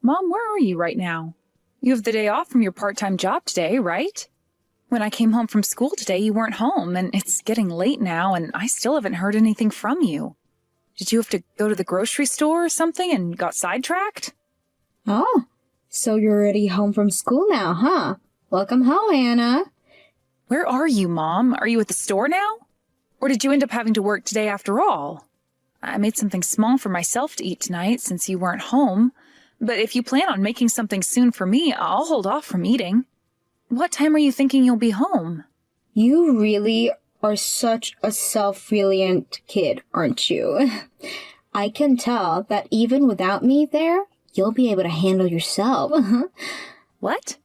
Mom, where are you right now? You have the day off from your part-time job today, right? When I came home from school today, you weren't home, and it's getting late now, and I still haven't heard anything from you. Did you have to go to the grocery store or something and got sidetracked? Oh, so you're already home from school now, huh? Welcome home, Anna. Where are you, Mom? Are you at the store now? Or did you end up having to work today after all? I made something small for myself to eat tonight since you weren't home, but if you plan on making something soon for me, I'll hold off from eating. What time are you thinking you'll be home? You really are such a self-reliant kid, aren't you? I can tell that even without me there, you'll be able to handle yourself. What?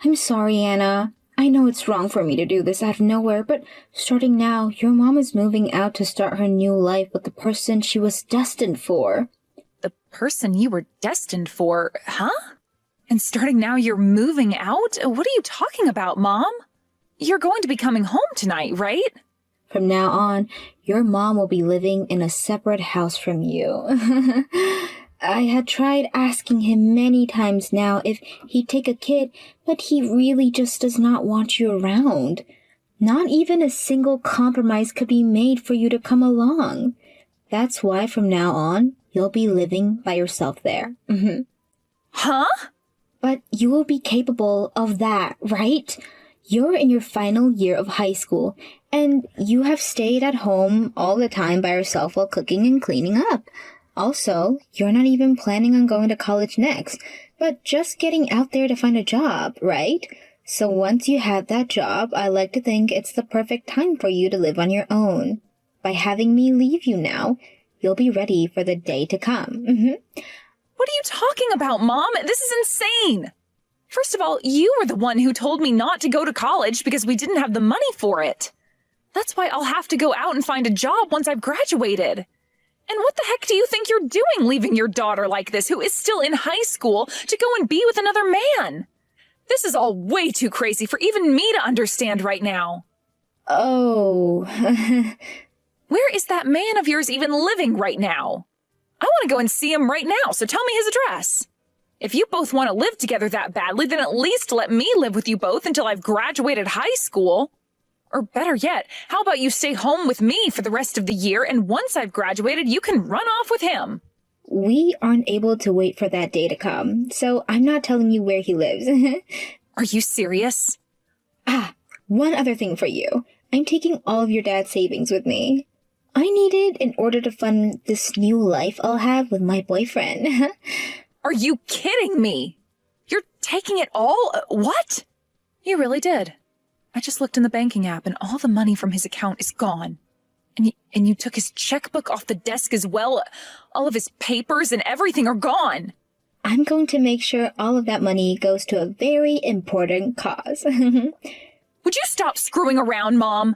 I'm sorry, Anna. I know it's wrong for me to do this out of nowhere, but starting now, your mom is moving out to start her new life with the person she was destined for. The person you were destined for, huh? And starting now, you're moving out? What are you talking about, Mom? You're going to be coming home tonight, right? From now on, your mom will be living in a separate house from you. I had tried asking him many times now if he'd take a kid, but he really just does not want you around. Not even a single compromise could be made for you to come along. That's why from now on, you'll be living by yourself there. Huh? But you will be capable of that, right? You're in your final year of high school, and you have stayed at home all the time by yourself while cooking and cleaning up. Also, you're not even planning on going to college next, but just getting out there to find a job, right? So once you have that job, I like to think it's the perfect time for you to live on your own. By having me leave you now, you'll be ready for the day to come. What are you talking about, Mom? This is insane. First of all, you were the one who told me not to go to college because we didn't have the money for it. That's why I'll have to go out and find a job once I've graduated. And what the heck do you think you're doing leaving your daughter like this, who is still in high school, to go and be with another man? This is all way too crazy for even me to understand right now. Oh. Where is that man of yours even living right now? I want to go and see him right now, so tell me his address. If you both want to live together that badly, then at least let me live with you both until I've graduated high school. Or better yet, how about you stay home with me for the rest of the year, and once I've graduated, you can run off with him. We aren't able to wait for that day to come, so I'm not telling you where he lives. Are you serious? One other thing for you. I'm taking all of your dad's savings with me. I need it in order to fund this new life I'll have with my boyfriend. Are you kidding me? You're taking it all? What? You really did. I just looked in the banking app and all the money from his account is gone. And you took his checkbook off the desk as well. All of his papers and everything are gone. I'm going to make sure all of that money goes to a very important cause. Would you stop screwing around, Mom?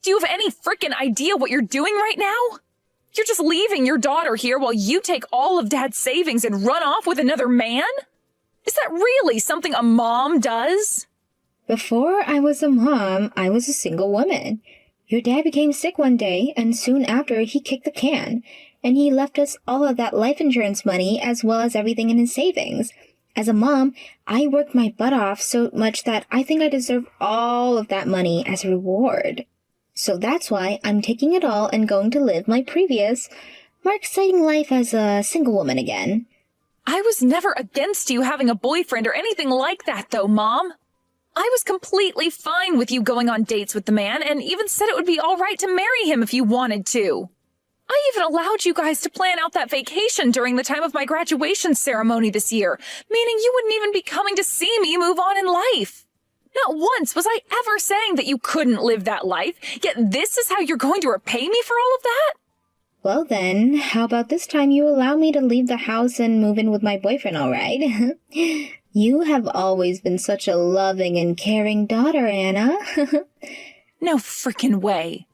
Do you have any frickin' idea what you're doing right now? You're just leaving your daughter here while you take all of Dad's savings and run off with another man? Is that really something a mom does? Before I was a mom, I was a single woman. Your dad became sick one day, and soon after he kicked the can, and he left us all of that life insurance money as well as everything in his savings. As a mom, I worked my butt off so much that I think I deserve all of that money as a reward. So that's why I'm taking it all and going to live my previous, more exciting life as a single woman again. I was never against you having a boyfriend or anything like that, though, Mom. I was completely fine with you going on dates with the man and even said it would be all right to marry him if you wanted to. I even allowed you guys to plan out that vacation during the time of my graduation ceremony this year, meaning you wouldn't even be coming to see me move on in life. Not once was I ever saying that you couldn't live that life, yet this is how you're going to repay me for all of that? Well then, how about this time you allow me to leave the house and move in with my boyfriend, all right? You have always been such a loving and caring daughter, Anna. No frickin' way.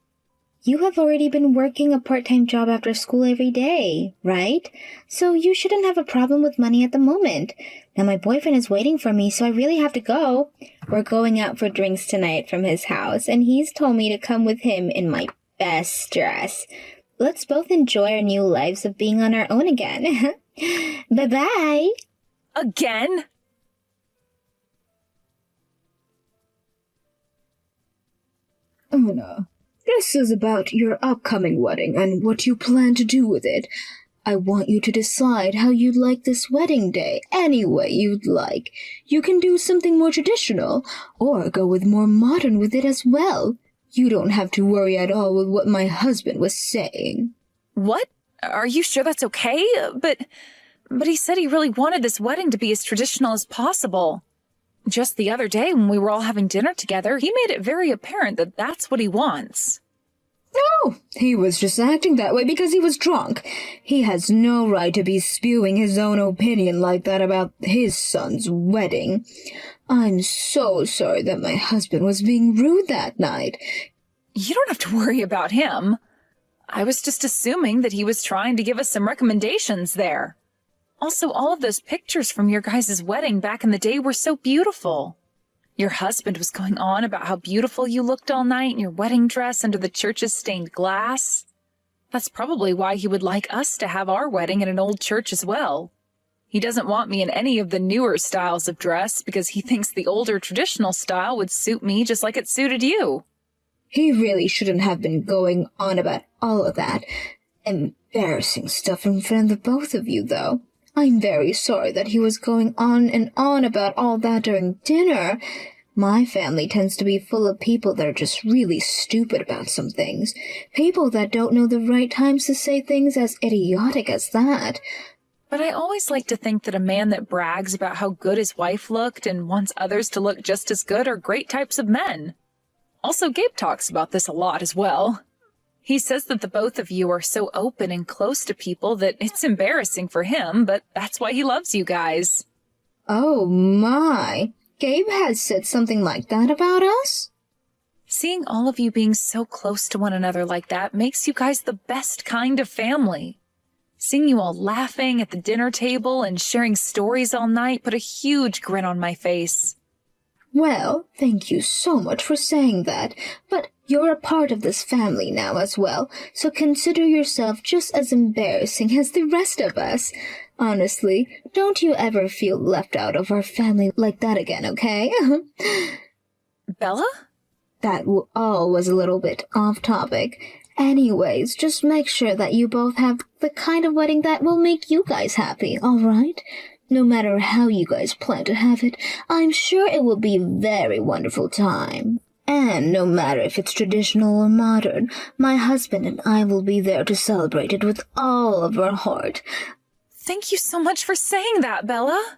You have already been working a part-time job after school every day, right? So you shouldn't have a problem with money at the moment. Now my boyfriend is waiting for me, so I really have to go. We're going out for drinks tonight from his house, and he's told me to come with him in my best dress. Let's both enjoy our new lives of being on our own again. Bye-bye. Again? Anna, this is about your upcoming wedding and what you plan to do with it. I want you to decide how you'd like this wedding day, any way you'd like. You can do something more traditional, or go with more modern with it as well. You don't have to worry at all with what my husband was saying. What? Are you sure that's okay? But he said he really wanted this wedding to be as traditional as possible. Just the other day when we were all having dinner together, he made it very apparent that that's what he wants. No, he was just acting that way because he was drunk. He has no right to be spewing his own opinion like that about his son's wedding. I'm so sorry that my husband was being rude that night. You don't have to worry about him. I was just assuming that he was trying to give us some recommendations there. Also, all of those pictures from your guys' wedding back in the day were so beautiful. Your husband was going on about how beautiful you looked all night in your wedding dress under the church's stained glass. That's probably why he would like us to have our wedding in an old church as well. He doesn't want me in any of the newer styles of dress because he thinks the older traditional style would suit me just like it suited you. He really shouldn't have been going on about all of that embarrassing stuff in front of the both of you, though. I'm very sorry that he was going on and on about all that during dinner. My family tends to be full of people that are just really stupid about some things. People that don't know the right times to say things as idiotic as that. But I always like to think that a man that brags about how good his wife looked and wants others to look just as good are great types of men. Also, Gabe talks about this a lot as well. He says that the both of you are so open and close to people that it's embarrassing for him, but that's why he loves you guys. Oh my, Gabe has said something like that about us? Seeing all of you being so close to one another like that makes you guys the best kind of family. Seeing you all laughing at the dinner table and sharing stories all night put a huge grin on my face. Well, thank you so much for saying that, but you're a part of this family now as well, so consider yourself just as embarrassing as the rest of us. Honestly, don't you ever feel left out of our family like that again, okay? Bella? That all was a little bit off topic. Anyways, just make sure that you both have the kind of wedding that will make you guys happy, alright? No matter how you guys plan to have it, I'm sure it will be a very wonderful time. And no matter if it's traditional or modern, my husband and I will be there to celebrate it with all of our heart. Thank you so much for saying that, Bella.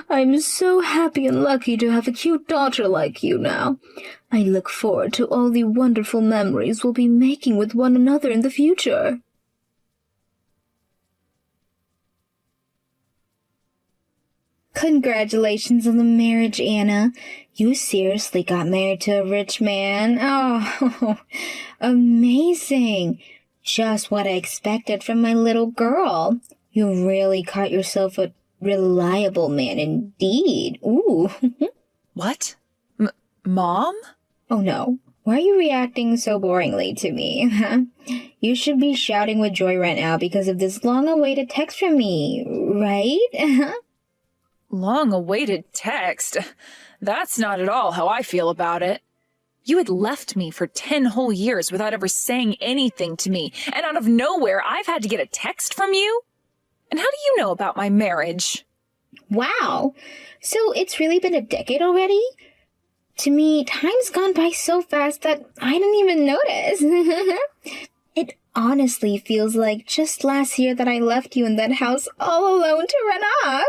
I'm so happy and lucky to have a cute daughter like you now. I look forward to all the wonderful memories we'll be making with one another in the future. Congratulations on the marriage, Anna. You seriously got married to a rich man? Oh, amazing. Just what I expected from my little girl. You really caught yourself a reliable man indeed. Ooh. What? Mom? Oh no. Why are you reacting so boringly to me? You should be shouting with joy right now because of this long-awaited text from me, right? Long-awaited text? That's not at all how I feel about it. You had left me for 10 whole years without ever saying anything to me, and out of nowhere I've had to get a text from you? And how do you know about my marriage? Wow. So it's really been a decade already? To me, time's gone by so fast that I didn't even notice. It honestly feels like just last year that I left you in that house all alone to run off.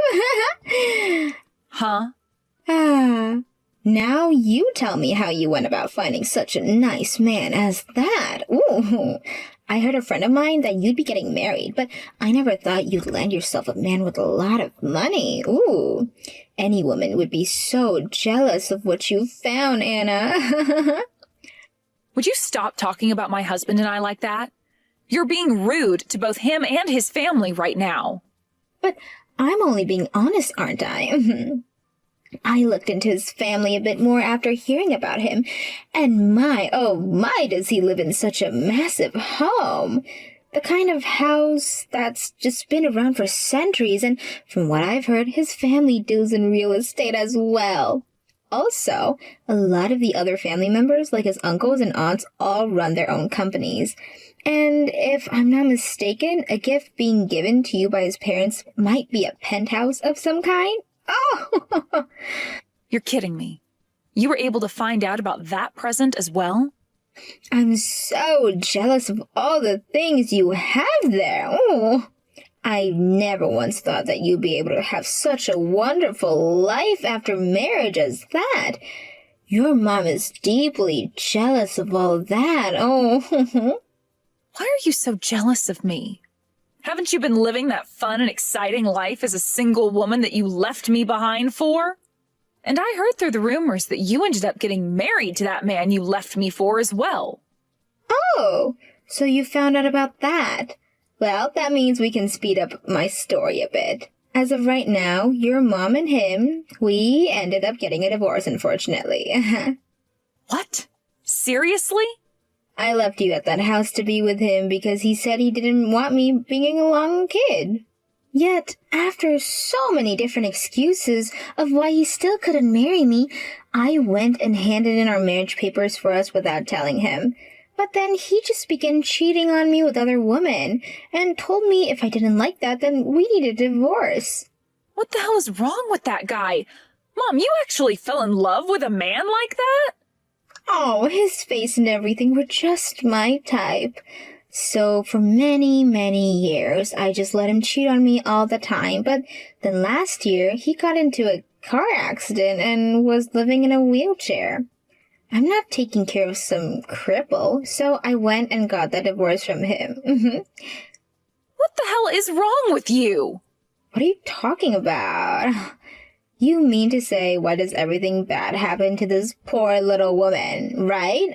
Huh? Now you tell me how you went about finding such a nice man as that. Ooh. I heard a friend of mine that you'd be getting married, but I never thought you'd land yourself a man with a lot of money. Ooh. Any woman would be so jealous of what you found, Anna. Would you stop talking about my husband and I like that? You're being rude to both him and his family right now. But I'm only being honest, aren't I? I looked into his family a bit more after hearing about him, and my, oh my, does he live in such a massive home. The kind of house that's just been around for centuries, and from what I've heard, his family deals in real estate as well. Also, a lot of the other family members, like his uncles and aunts, all run their own companies. And if I'm not mistaken, a gift being given to you by his parents might be a penthouse of some kind. Oh! You're kidding me. You were able to find out about that present as well? I'm so jealous of all the things you have there. Oh, I never once thought that you'd be able to have such a wonderful life after marriage as that. Your mom is deeply jealous of all that. Oh, Why are you so jealous of me? Haven't you been living that fun and exciting life as a single woman that you left me behind for? And I heard through the rumors that you ended up getting married to that man you left me for as well. oh, so you found out about that. Well, that means we can speed up my story a bit. As of right now, your mom and him, we ended up getting a divorce, unfortunately. What? Seriously? I left you at that house to be with him because he said he didn't want me being along kid. Yet, after so many different excuses of why he still couldn't marry me, I went and handed in our marriage papers for us without telling him. But then he just began cheating on me with other women, and told me if I didn't like that, then we needed a divorce. What the hell is wrong with that guy? Mom, you actually fell in love with a man like that? Oh, his face and everything were just my type. So for many, many years, I just let him cheat on me all the time. But then last year, he got into a car accident and was living in a wheelchair. I'm not taking care of some cripple, so I went and got the divorce from him. What the hell is wrong with you? What are you talking about? You mean to say, why does everything bad happen to this poor little woman, right?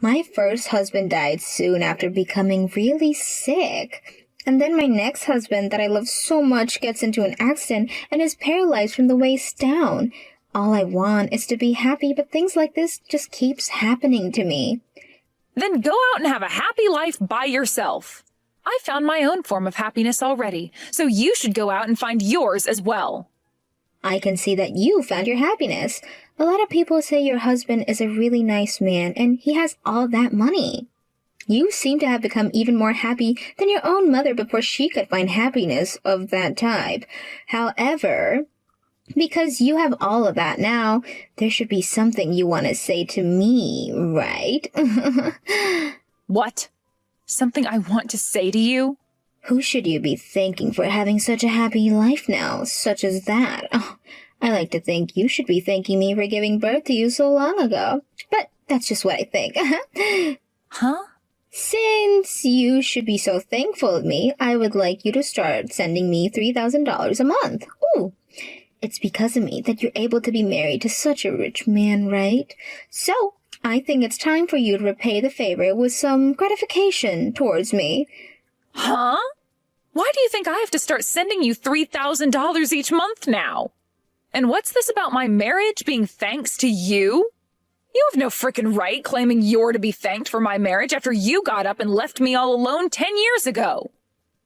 My first husband died soon after becoming really sick. And then my next husband that I love so much gets into an accident and is paralyzed from the waist down. All I want is to be happy, but things like this just keeps happening to me. Then go out and have a happy life by yourself. I found my own form of happiness already, so you should go out and find yours as well. I can see that you found your happiness. A lot of people say your husband is a really nice man and he has all that money. You seem to have become even more happy than your own mother before she could find happiness of that type. However, because you have all of that now, there should be something you want to say to me, right? What? Something I want to say to you? Who should you be thanking for having such a happy life now, such as that? Oh, I like to think you should be thanking me for giving birth to you so long ago. But that's just what I think. Huh? Since you should be so thankful of me, I would like you to start sending me $3,000 a month. Ooh, it's because of me that you're able to be married to such a rich man, right? So, I think it's time for you to repay the favor with some gratification towards me. Huh? Why do you think I have to start sending you $3,000 each month now? And what's this about my marriage being thanks to you? You have no frickin' right claiming you're to be thanked for my marriage after you got up and left me all alone 10 years ago.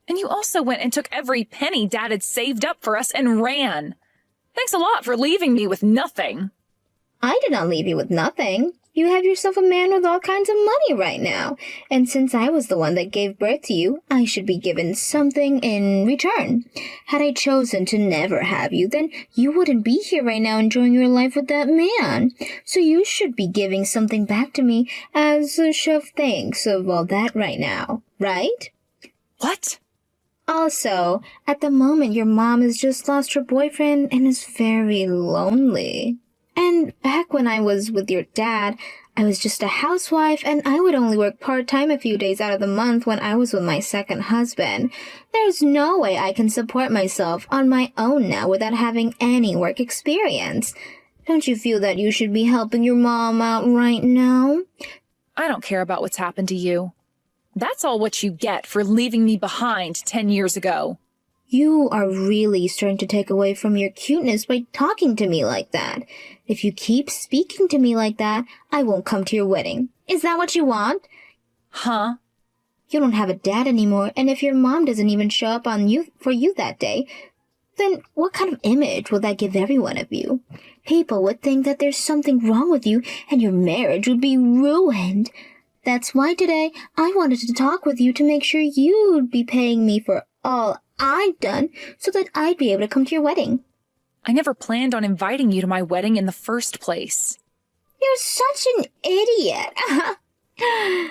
And you also went and took every penny Dad had saved up for us and ran. Thanks a lot for leaving me with nothing. I did not leave you with nothing. You have yourself a man with all kinds of money right now. And since I was the one that gave birth to you, I should be given something in return. Had I chosen to never have you, then you wouldn't be here right now enjoying your life with that man. So you should be giving something back to me as a show of thanks of all that right now, right? What? Also, at the moment your mom has just lost her boyfriend and is very lonely. And back when I was with your dad, I was just a housewife and I would only work part-time a few days out of the month when I was with my second husband. There's no way I can support myself on my own now without having any work experience. Don't you feel that you should be helping your mom out right now? I don't care about what's happened to you. That's all what you get for leaving me behind 10 years ago. You are really starting to take away from your cuteness by talking to me like that. If you keep speaking to me like that, I won't come to your wedding. Is that what you want? Huh? you don't have a dad anymore, and if your mom doesn't even show up for you that day, then what kind of image will that give everyone of you? People would think that there's something wrong with you, and your marriage would be ruined. That's why today I wanted to talk with you to make sure you'd be paying me for all I've done so that I'd be able to come to your wedding. I never planned on inviting you to my wedding in the first place. You're such an idiot.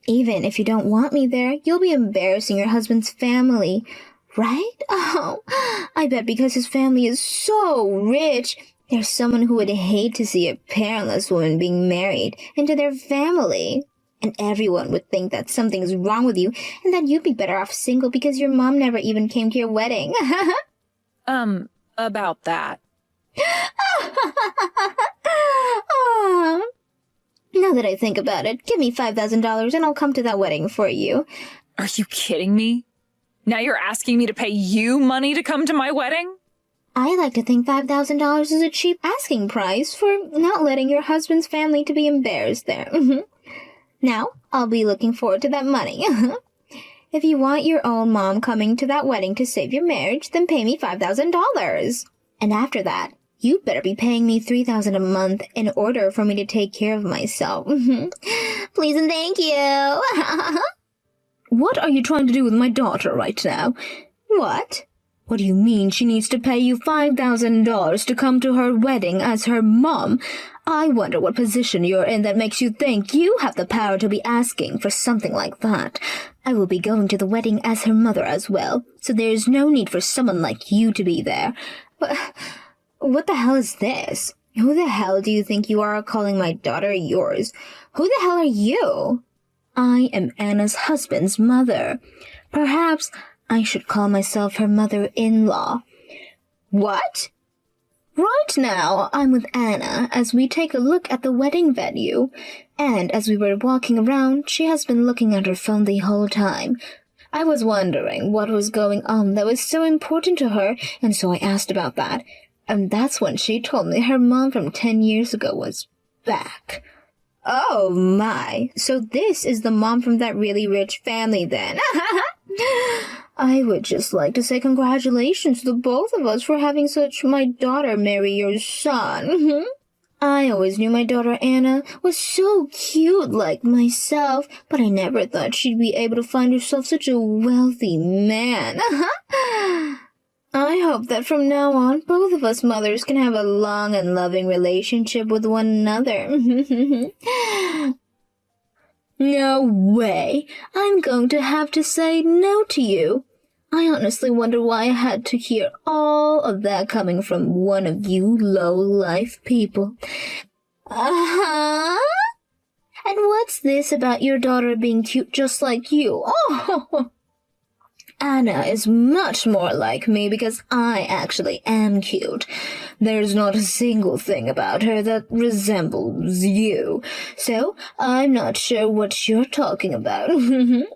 Even if you don't want me there, you'll be embarrassing your husband's family, right? Oh, I bet because his family is so rich, there's someone who would hate to see a parentless woman being married into their family. And everyone would think that something's wrong with you and that you'd be better off single because your mom never even came to your wedding. About that. Now that I think about it, give me $5,000 and I'll come to that wedding for you. Are you kidding me? Now you're asking me to pay you money to come to my wedding? I like to think $5,000 is a cheap asking price for not letting your husband's family to be embarrassed there. Now, I'll be looking forward to that money. If you want your own mom coming to that wedding to save your marriage, then pay me $5,000. And after that, you better be paying me $3,000 a month in order for me to take care of myself. Please and thank you. What are you trying to do with my daughter right now? What? What do you mean she needs to pay you $5,000 to come to her wedding as her mom? I wonder what position you're in that makes you think you have the power to be asking for something like that. I will be going to the wedding as her mother as well, so there is no need for someone like you to be there. What the hell is this? Who the hell do you think you are calling my daughter yours? Who the hell are you? I am Anna's husband's mother. Perhaps I should call myself her mother-in-law. What? Right now, I'm with Anna as we take a look at the wedding venue. And as we were walking around, she has been looking at her phone the whole time. I was wondering what was going on that was so important to her, and so I asked about that. And that's when she told me her mom from 10 years ago was back. Oh my, so this is the mom from that really rich family then. I would just like to say congratulations to the both of us for having such my daughter marry your son. I always knew my daughter Anna was so cute like myself, but I never thought she'd be able to find herself such a wealthy man. I hope that from now on, both of us mothers can have a long and loving relationship with one another. No way. I'm going to have to say no to you. I honestly wonder why I had to hear all of that coming from one of you low-life people. Uh-huh. And what's this about your daughter being cute just like you? Oh, Anna is much more like me because I actually am cute. There's not a single thing about her that resembles you, so I'm not sure what you're talking about. What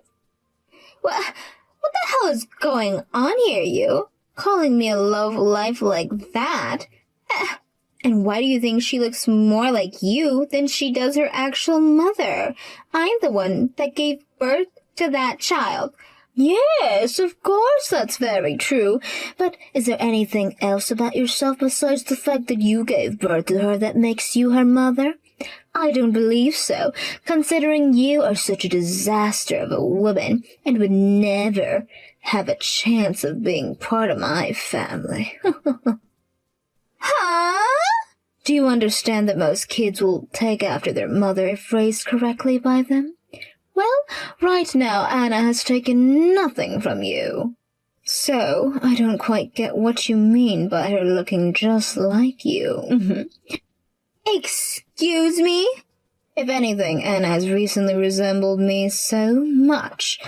the hell is going on here, you? Calling me a low-life like that? And why do you think she looks more like you than she does her actual mother? I'm the one that gave birth to that child. Yes, of course that's very true. But is there anything else about yourself besides the fact that you gave birth to her that makes you her mother? I don't believe so, considering you are such a disaster of a woman and would never have a chance of being part of my family. Huh? Do you understand that most kids will take after their mother if raised correctly by them? Well, right now Anna has taken nothing from you. So, I don't quite get what you mean by her looking just like you. Excuse me? If anything, Anna has recently resembled me so much.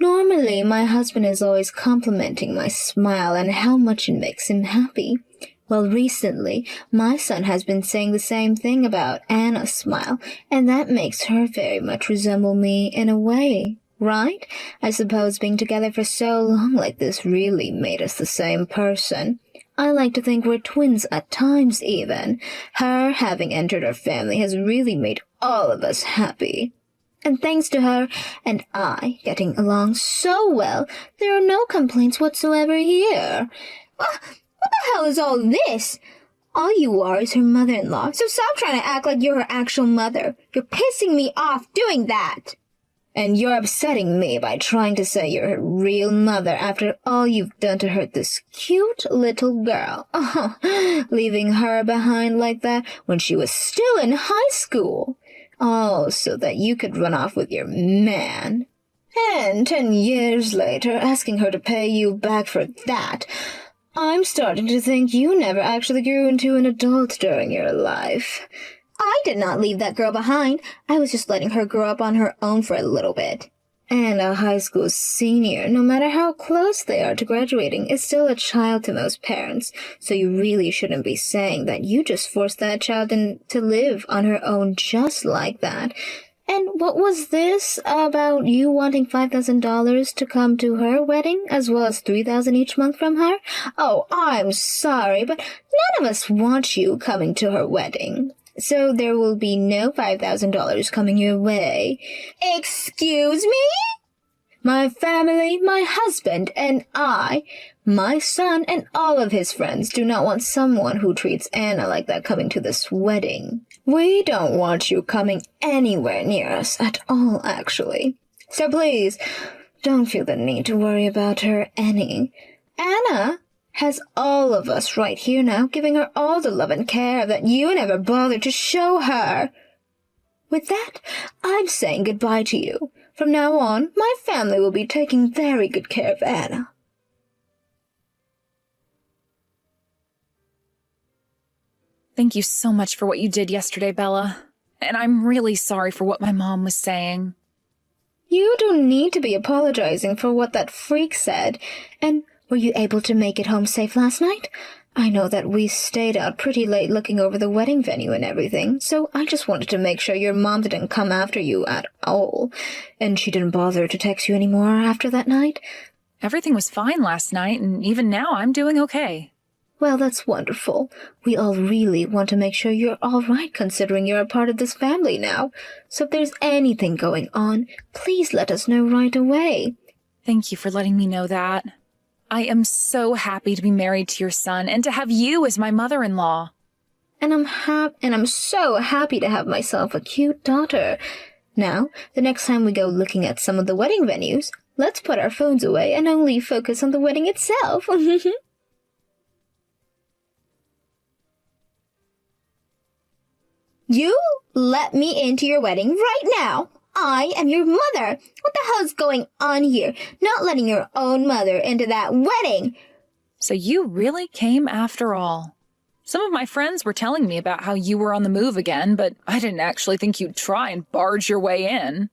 Normally, my husband is always complimenting my smile and how much it makes him happy. Well, recently, my son has been saying the same thing about Anna's smile, and that makes her very much resemble me in a way, right? I suppose being together for so long like this really made us the same person. I like to think we're twins at times, even. Her having entered our family has really made all of us happy. And thanks to her and I getting along so well, there are no complaints whatsoever here. What the hell is all this? All you are is her mother-in-law, so stop trying to act like you're her actual mother. You're pissing me off doing that. And you're upsetting me by trying to say you're her real mother after all you've done to hurt this cute little girl. Leaving her behind like that when she was still in high school. All so that you could run off with your man. And 10 years later, asking her to pay you back for that. I'm starting to think you never actually grew into an adult during your life. I did not leave that girl behind. I was just letting her grow up on her own for a little bit. And a high school senior, no matter how close they are to graduating, is still a child to most parents. So you really shouldn't be saying that you just forced that child to live on her own just like that. And what was this about you wanting $5,000 to come to her wedding, as well as $3,000 each month from her? Oh, I'm sorry, but none of us want you coming to her wedding. So there will be no $5,000 coming your way. Excuse me? My family, my husband, and I, my son, and all of his friends do not want someone who treats Anna like that coming to this wedding. We don't want you coming anywhere near us at all, actually. So please, don't feel the need to worry about her any. Anna has all of us right here now, giving her all the love and care that you never bothered to show her. With that, I'm saying goodbye to you. From now on, my family will be taking very good care of Anna. Thank you so much for what you did yesterday, Bella. And I'm really sorry for what my mom was saying. You don't need to be apologizing for what that freak said. And were you able to make it home safe last night? I know that we stayed out pretty late looking over the wedding venue and everything, so I just wanted to make sure your mom didn't come after you at all. And she didn't bother to text you anymore after that night? Everything was fine last night, and even now I'm doing okay. Well, that's wonderful. We all really want to make sure you're all right considering you're a part of this family now. So if there's anything going on, please let us know right away. Thank you for letting me know that. I am so happy to be married to your son and to have you as my mother-in-law. And I'm so happy to have myself a cute daughter. Now, the next time we go looking at some of the wedding venues, let's put our phones away and only focus on the wedding itself. You let me into your wedding right now. I am your mother. What the hell is going on here? Not letting your own mother into that wedding. So you really came after all. Some of my friends were telling me about how you were on the move again, but I didn't actually think you'd try and barge your way in.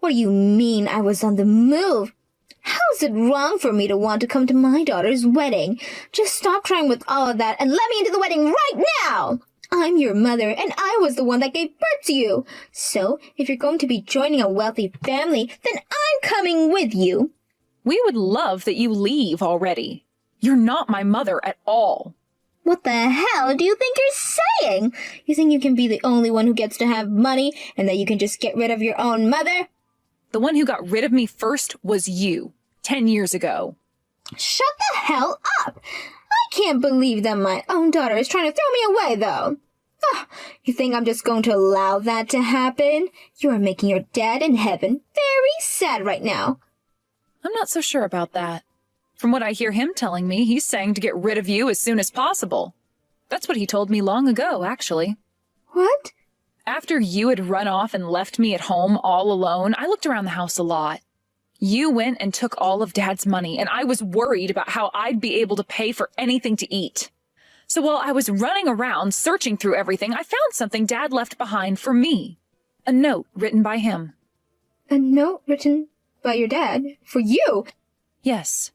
What do you mean I was on the move? How is it wrong for me to want to come to my daughter's wedding? Just stop trying with all of that and let me into the wedding right now! I'm your mother, and I was the one that gave birth to you. So, if you're going to be joining a wealthy family, then I'm coming with you. We would love that you leave already. You're not my mother at all. What the hell do you think you're saying? You think you can be the only one who gets to have money, and that you can just get rid of your own mother? The one who got rid of me first was you, 10 years ago. Shut the hell up! I can't believe that my own daughter is trying to throw me away, though. Oh, you think I'm just going to allow that to happen? You are making your dad in heaven very sad right now. I'm not so sure about that. From what I hear him telling me, he's saying to get rid of you as soon as possible. That's what he told me long ago, actually. What? After you had run off and left me at home all alone, I looked around the house a lot. You went and took all of Dad's money, and I was worried about how I'd be able to pay for anything to eat. So while I was running around searching through everything, I found something Dad left behind for me. A note written by him. A note written by your dad? For you? Yes.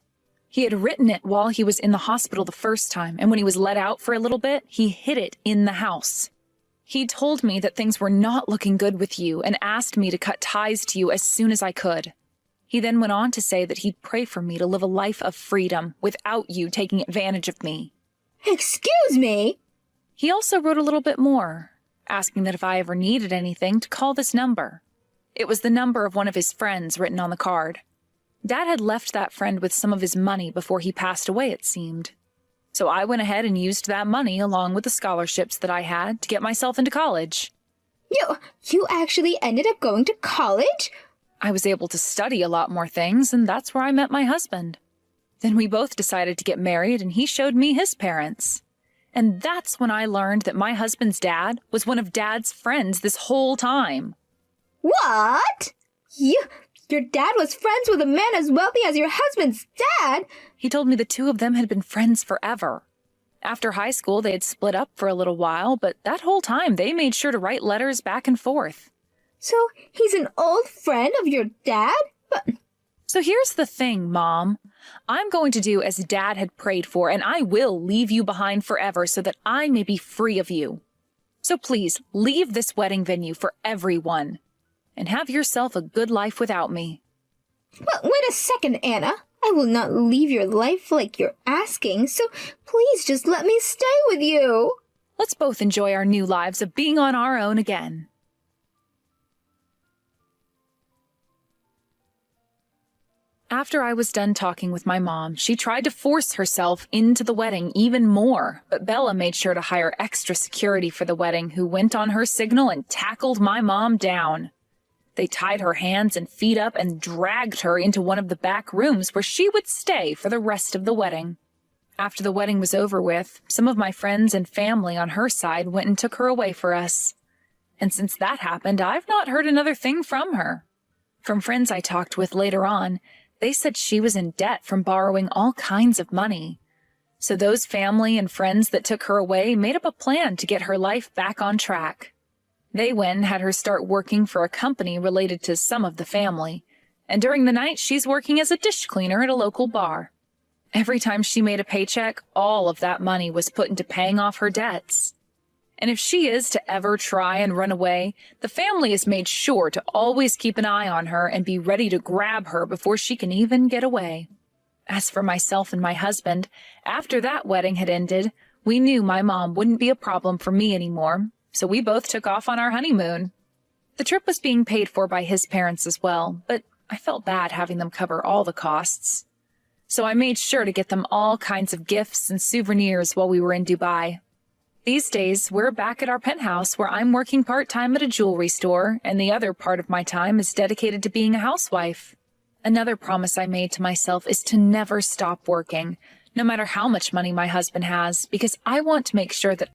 He had written it while he was in the hospital the first time, and when he was let out for a little bit, he hid it in the house. He told me that things were not looking good with you and asked me to cut ties to you as soon as I could. He then went on to say that he'd pray for me to live a life of freedom without you taking advantage of me. Excuse me? He also wrote a little bit more, asking that if I ever needed anything, to call this number. It was the number of one of his friends written on the card. Dad had left that friend with some of his money before he passed away, it seemed. So I went ahead and used that money along with the scholarships that I had to get myself into college. You actually ended up going to college? I was able to study a lot more things, and that's where I met my husband. Then we both decided to get married, and he showed me his parents. And that's when I learned that my husband's dad was one of Dad's friends this whole time. What? Your dad was friends with a man as wealthy as your husband's dad? He told me the two of them had been friends forever. After high school, they had split up for a little while, but that whole time they made sure to write letters back and forth. So he's an old friend of your dad? So here's the thing, Mom. I'm going to do as Dad had prayed for, and I will leave you behind forever so that I may be free of you. So please, leave this wedding venue for everyone, and have yourself a good life without me. Well, wait a second, Anna. I will not leave your life like you're asking, so please just let me stay with you. Let's both enjoy our new lives of being on our own again. After I was done talking with my mom, she tried to force herself into the wedding even more, but Bella made sure to hire extra security for the wedding, who went on her signal and tackled my mom down. They tied her hands and feet up and dragged her into one of the back rooms where she would stay for the rest of the wedding. After the wedding was over with, some of my friends and family on her side went and took her away for us. And since that happened, I've not heard another thing from her. From friends I talked with later on, they said she was in debt from borrowing all kinds of money. So those family and friends that took her away made up a plan to get her life back on track. They went and had her start working for a company related to some of the family, and during the night she's working as a dish cleaner at a local bar. Every time she made a paycheck, all of that money was put into paying off her debts. And if she is to ever try and run away, the family has made sure to always keep an eye on her and be ready to grab her before she can even get away. As for myself and my husband, after that wedding had ended, we knew my mom wouldn't be a problem for me anymore, so we both took off on our honeymoon. The trip was being paid for by his parents as well, but I felt bad having them cover all the costs. So I made sure to get them all kinds of gifts and souvenirs while we were in Dubai. These days, we're back at our penthouse where I'm working part-time at a jewelry store, and the other part of my time is dedicated to being a housewife. Another promise I made to myself is to never stop working, no matter how much money my husband has, because I want to make sure that